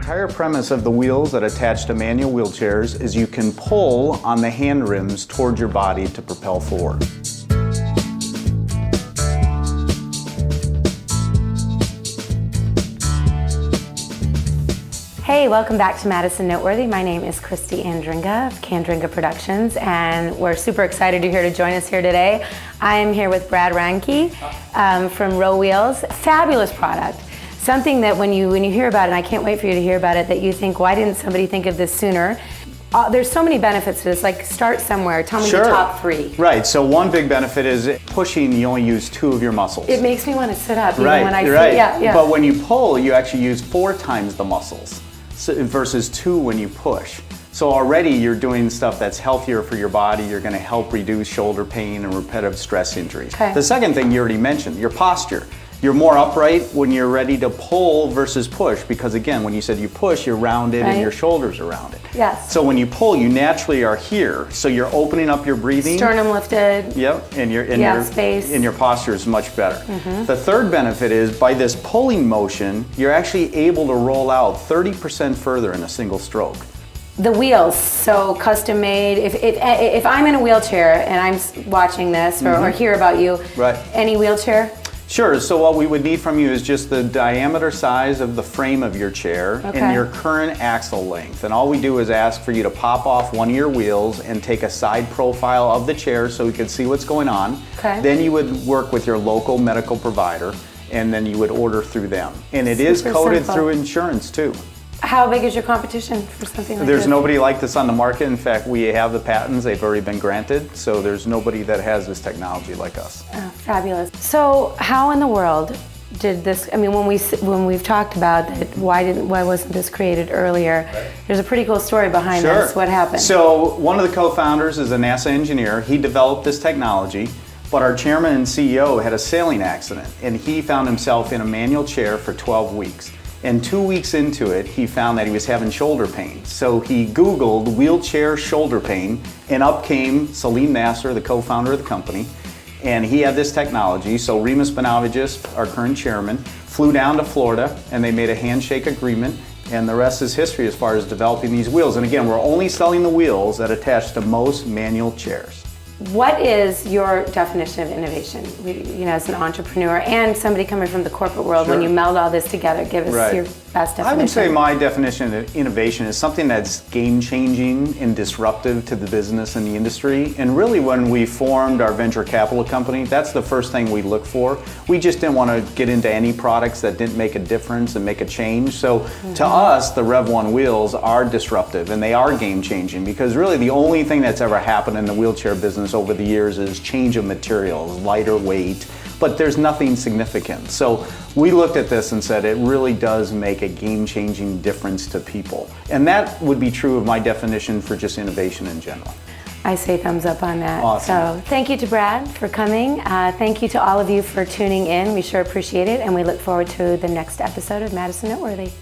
entire premise of the wheels that attach to manual wheelchairs is you can pull on the hand rims toward your body to propel forward. Hey, welcome back to Madison Noteworthy. My name is Christi Andringa of Andringa Productions, and we're super excited you're here to join us here today. I am here with Brad Reinke from Rowheels. Fabulous product. Something that when you hear about it, and I can't wait for you to hear about it, that you think, why didn't somebody think of this sooner? There's so many benefits to this, like start somewhere, tell me the top three. Right, so one big benefit is pushing, you only use 2 of your muscles. It makes me want to sit up even right, when I right. sit, yeah. But when you pull, you actually use 4 times the muscles versus 2 when you push. So already you're doing stuff that's healthier for your body, you're going to help reduce shoulder pain and repetitive stress injuries. Okay. The second thing you already mentioned, your posture. You're more upright when you're ready to pull versus push, because again, when you said you push, you're rounded and your shoulders are rounded. Yes. So when you pull, you naturally are here. So you're opening up your breathing. Sternum lifted. Yep, space. And your posture is much better. The third benefit is by this pulling motion, you're actually able to roll out 30% further in a single stroke. The wheels, so custom made. If I'm in a wheelchair and I'm watching this or hear about you, any wheelchair? Sure, so what we would need from you is just the diameter size of the frame of your chair and your current axle length. And all we do is ask for you to pop off one of your wheels and take a side profile of the chair so we can see what's going on. Then you would work with your local medical provider and then you would order through them. And it is coded through insurance too. How big is your competition for something like this? There's nobody like this on the market. In fact, we have the patents, they've already been granted, so there's nobody that has this technology like us. Oh, fabulous. So how in the world did this, I mean, when we've talked about that, why wasn't this created earlier? There's a pretty cool story behind this. What happened? So one of the co-founders is a NASA engineer. He developed this technology, but our chairman and CEO had a sailing accident, and he found himself in a manual chair for 12 weeks. And 2 weeks into it, he found that he was having shoulder pain. So he Googled wheelchair shoulder pain, and up came Salim Nasser, the co-founder of the company, and he had this technology. So Remus Benavides, our current chairman, flew down to Florida, and they made a handshake agreement, and the rest is history as far as developing these wheels. And again, we're only selling the wheels that attach to most manual chairs. What is your definition of innovation? As an entrepreneur and somebody coming from the corporate world, when you meld all this together, give us your best definition. I would say my definition of innovation is something that's game-changing and disruptive to the business and the industry. And really, when we formed our venture capital company, that's the first thing we look for. We just didn't want to get into any products that didn't make a difference and make a change. So to us, the REV1 wheels are disruptive and they are game-changing, because really the only thing that's ever happened in the wheelchair business over the years is change of materials, lighter weight, but there's nothing significant. So we looked at this and said it really does make a game-changing difference to people. And that would be true of my definition for just innovation in general. I say thumbs up on that. Awesome. So thank you to Brad for coming. Thank you to all of you for tuning in. We sure appreciate it, and we look forward to the next episode of Madison Noteworthy.